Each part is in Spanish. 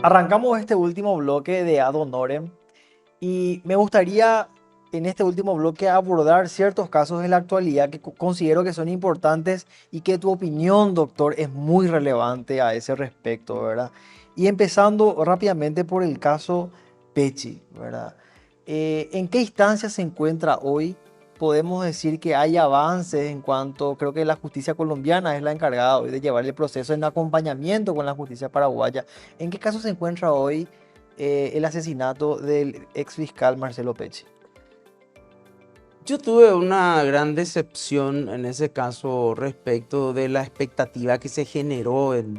Arrancamos este último bloque de Ad Honorem y me gustaría en este último bloque abordar ciertos casos de la actualidad que considero que son importantes y que tu opinión, doctor, es muy relevante a ese respecto, ¿verdad? Y empezando rápidamente por el caso Pechi, ¿verdad? ¿En qué instancia se encuentra hoy? Podemos decir que hay avances en cuanto, creo que la justicia colombiana es la encargada hoy de llevar el proceso en acompañamiento con la justicia paraguaya. ¿En qué caso se encuentra hoy el asesinato del ex fiscal Marcelo Pecci? Yo tuve una gran decepción en ese caso respecto de la expectativa que se generó en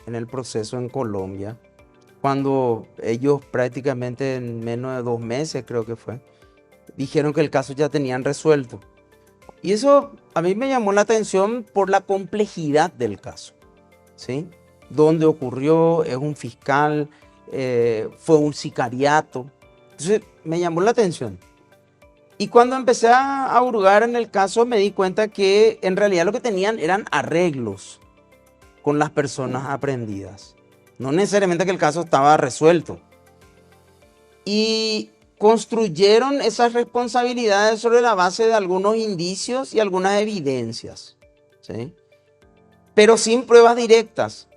el proceso en Colombia, cuando ellos prácticamente en menos de 2 meses, creo que fue, dijeron que el caso ya tenían resuelto. Y eso a mí me llamó la atención por la complejidad del caso, ¿sí? Dónde ocurrió, es un fiscal, fue un sicariato. Entonces me llamó la atención. Y cuando empecé a hurgar en el caso me di cuenta que en realidad lo que tenían eran arreglos con las personas aprehendidas. No necesariamente que el caso estaba resuelto. Y construyeron esas responsabilidades sobre la base de algunos indicios y algunas evidencias, ¿sí? Pero sin pruebas directas.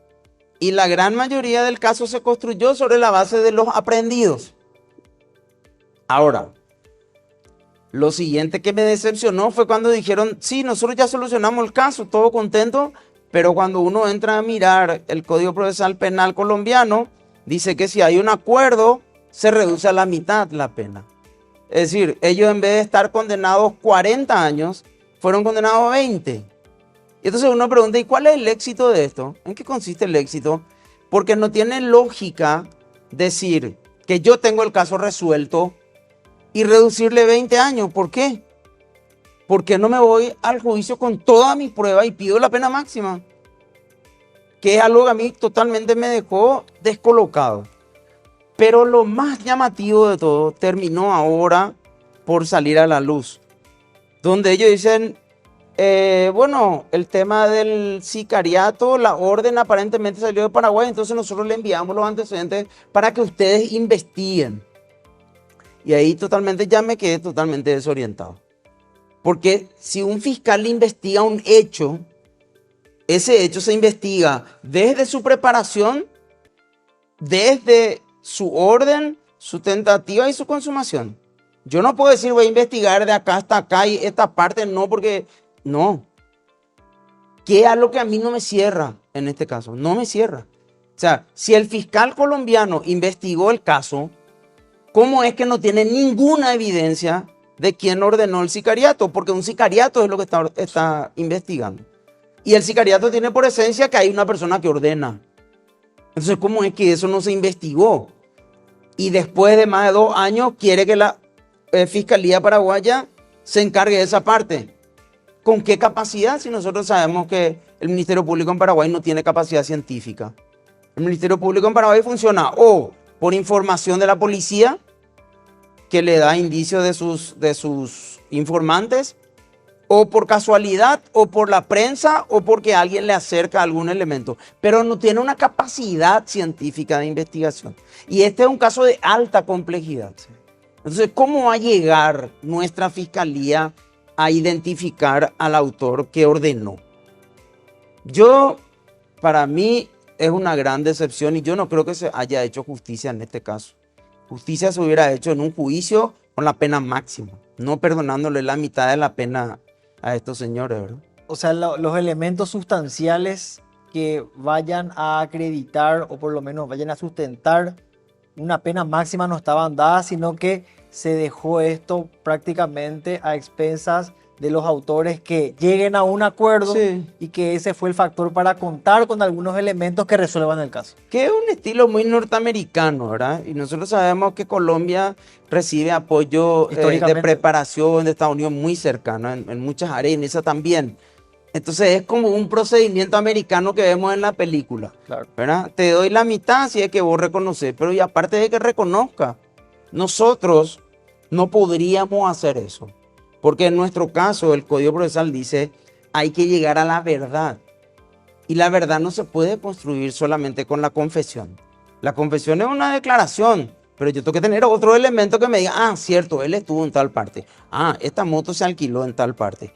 Y la gran mayoría del caso se construyó sobre la base de los aprehendidos. Ahora, lo siguiente que me decepcionó fue cuando dijeron, sí, nosotros ya solucionamos el caso, todo contento, pero cuando uno entra a mirar el Código Procesal Penal colombiano, dice que si hay un acuerdo, se reduce a la mitad la pena. Es decir, ellos en vez de estar condenados 40 años, fueron condenados a 20. Y entonces uno pregunta, ¿y cuál es el éxito de esto? ¿En qué consiste el éxito? Porque no tiene lógica decir que yo tengo el caso resuelto y reducirle 20 años. ¿Por qué? Porque no me voy al juicio con toda mi prueba y pido la pena máxima? Que es algo que a mí totalmente me dejó descolocado. Pero lo más llamativo de todo terminó ahora por salir a la luz. Donde ellos dicen, bueno, el tema del sicariato, la orden aparentemente salió de Paraguay, entonces nosotros le enviamos los antecedentes para que ustedes investiguen. Y ahí totalmente ya me quedé totalmente desorientado. Porque si un fiscal investiga un hecho, ese hecho se investiga desde su preparación, desde su orden, su tentativa y su consumación. Yo no puedo decir voy a investigar de acá hasta acá y esta parte no, porque no. ¿Qué es lo que a mí no me cierra en este caso? No me cierra. O sea, si el fiscal colombiano investigó el caso, ¿cómo es que no tiene ninguna evidencia de quién ordenó el sicariato? Porque un sicariato es lo que está investigando. Y el sicariato tiene por esencia que hay una persona que ordena. Entonces, ¿cómo es que eso no se investigó? Y después de más de 2 años quiere que la Fiscalía Paraguaya se encargue de esa parte. ¿Con qué capacidad? Si nosotros sabemos que el Ministerio Público en Paraguay no tiene capacidad científica. El Ministerio Público en Paraguay funciona o por información de la policía, que le da indicios de sus informantes, o por casualidad, o por la prensa, o porque alguien le acerca algún elemento, pero no tiene una capacidad científica de investigación. Y este es un caso de alta complejidad. Entonces, ¿cómo va a llegar nuestra fiscalía a identificar al autor que ordenó? Para mí, es una gran decepción y yo no creo que se haya hecho justicia en este caso. Justicia se hubiera hecho en un juicio con la pena máxima, no perdonándole la mitad de la pena a estos señores, ¿verdad? O sea, los elementos sustanciales que vayan a acreditar o por lo menos vayan a sustentar una pena máxima no estaban dadas, sino que se dejó esto prácticamente a expensas de los autores que lleguen a un acuerdo Sí. y que ese fue el factor para contar con algunos elementos que resuelvan el caso. Que es un estilo muy norteamericano, ¿verdad? Y nosotros sabemos que Colombia recibe apoyo de Históricamente, preparación de Estados Unidos muy cercano en muchas áreas, y en esa también. Entonces es como un procedimiento americano que vemos en la película, claro. ¿verdad? Te doy la mitad si es que vos reconoces, pero y aparte de que reconozca, nosotros no podríamos hacer eso. Porque en nuestro caso el Código Procesal dice hay que llegar a la verdad. Y la verdad no se puede construir solamente con la confesión. La confesión es una declaración, pero yo tengo que tener otro elemento que me diga, ah, cierto, él estuvo en tal parte. Ah, esta moto se alquiló en tal parte.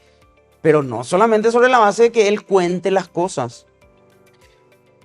Pero no solamente sobre la base de que él cuente las cosas.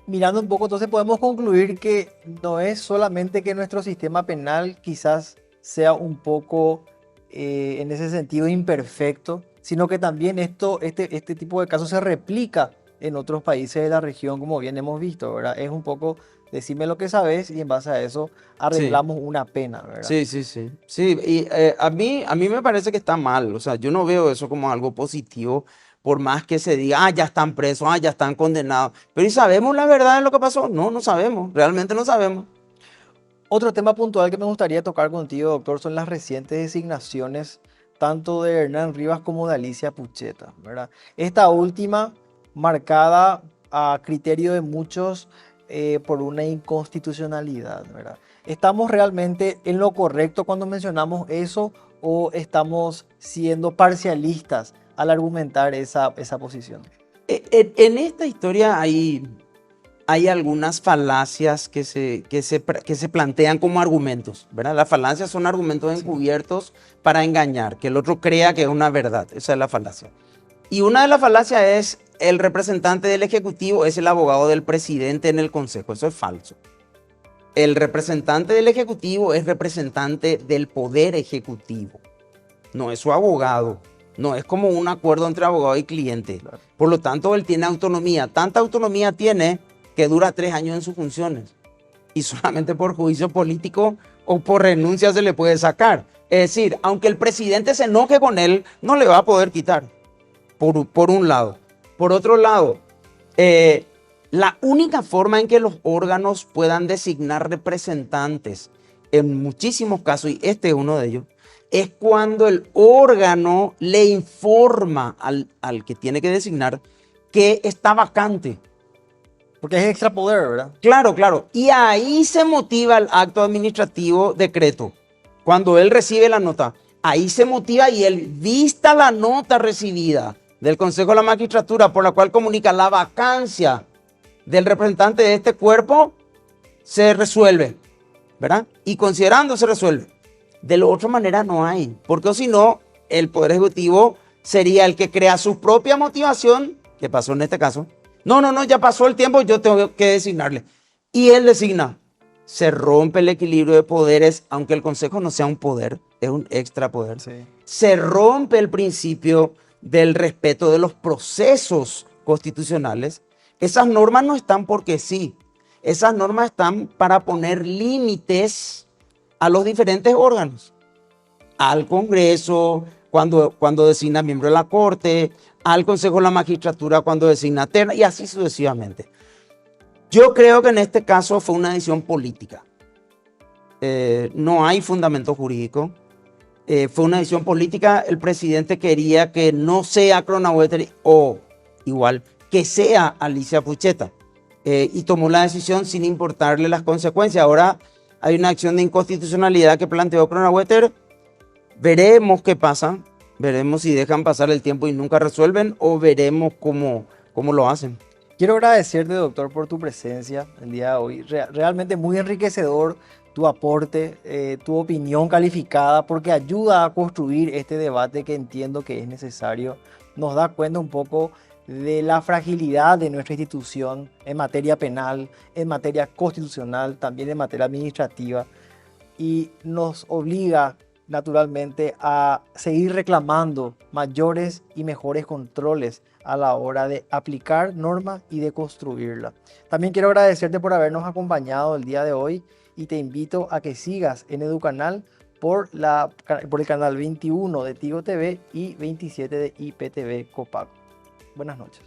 Mirando un poco, entonces podemos concluir que no es solamente que nuestro sistema penal quizás sea un poco, en ese sentido, imperfecto, sino que también este tipo de casos se replica en otros países de la región, como bien hemos visto, ¿verdad? Es un poco, decime lo que sabes y en base a eso Sí, arreglamos una pena, ¿verdad? sí, sí, sí. Sí, y a mí me parece que está mal. O sea, yo no veo eso como algo positivo, por más que se diga, ah, ya están presos, ah, ya están condenados. Pero ¿y sabemos la verdad de lo que pasó? No, no sabemos, realmente no sabemos. Otro tema puntual que me gustaría tocar contigo, doctor, son las recientes designaciones tanto de Hernán Rivas como de Alicia Pucheta, ¿verdad? Esta última marcada a criterio de muchos por una inconstitucionalidad, ¿verdad? ¿Estamos realmente en lo correcto cuando mencionamos eso o estamos siendo parcialistas al argumentar esa posición? En esta historia hay algunas falacias que se plantean como argumentos, ¿verdad? Las falacias son argumentos Sí. encubiertos para engañar, que el otro crea que es una verdad. Esa es la falacia. Y una de las falacias es el representante del Ejecutivo es el abogado del presidente en el Consejo. Eso es falso. El representante del Ejecutivo es representante del Poder Ejecutivo, no es su abogado. No es como un acuerdo entre abogado y cliente. Claro. Por lo tanto, él tiene autonomía. Tanta autonomía tiene que dura 3 años en sus funciones. Y solamente por juicio político o por renuncia se le puede sacar. Es decir, aunque el presidente se enoje con él, no le va a poder quitar. Por un lado. Por otro lado, la única forma en que los órganos puedan designar representantes, en muchísimos casos, y este es uno de ellos, es cuando el órgano le informa al que tiene que designar que está vacante. Porque es extra poder, ¿verdad? Claro, claro. Y ahí se motiva el acto administrativo decreto. Cuando él recibe la nota, ahí se motiva y él vista la nota recibida del Consejo de la Magistratura por la cual comunica la vacancia del representante de este cuerpo, se resuelve, ¿verdad? Y considerando se resuelve. De la otra manera no hay, porque si no, el Poder Ejecutivo sería el que crea su propia motivación, que pasó en este caso. No, no, no, ya pasó el tiempo, yo tengo que designarle. Y él designa. Se rompe el equilibrio de poderes, aunque el Consejo no sea un poder, es un extra poder. Sí. Se rompe el principio del respeto de los procesos constitucionales. Esas normas no están porque sí. Esas normas están para poner límites a los diferentes órganos, al Congreso cuando designa miembro de la Corte, al Consejo de la Magistratura cuando designa terna y así sucesivamente. Yo creo que en este caso fue una decisión política. No hay fundamento jurídico. Fue una decisión política. El presidente quería que no sea Cronaueter o igual que sea Alicia Pucheta. Y tomó la decisión sin importarle las consecuencias. Ahora hay una acción de inconstitucionalidad que planteó Cronaueter. Veremos qué pasa. Veremos si dejan pasar el tiempo y nunca resuelven o veremos cómo lo hacen. Quiero agradecerte, doctor, por tu presencia el día de hoy. Realmente muy enriquecedor tu aporte, tu opinión calificada, porque ayuda a construir este debate que entiendo que es necesario. Nos da cuenta un poco de la fragilidad de nuestra institución en materia penal, en materia constitucional, también en materia administrativa, y nos obliga naturalmente a seguir reclamando mayores y mejores controles a la hora de aplicar normas y de construirla. También quiero agradecerte por habernos acompañado el día de hoy y te invito a que sigas en Educanal por el canal 21 de Tigo TV y 27 de IPTV Copaco. Buenas noches.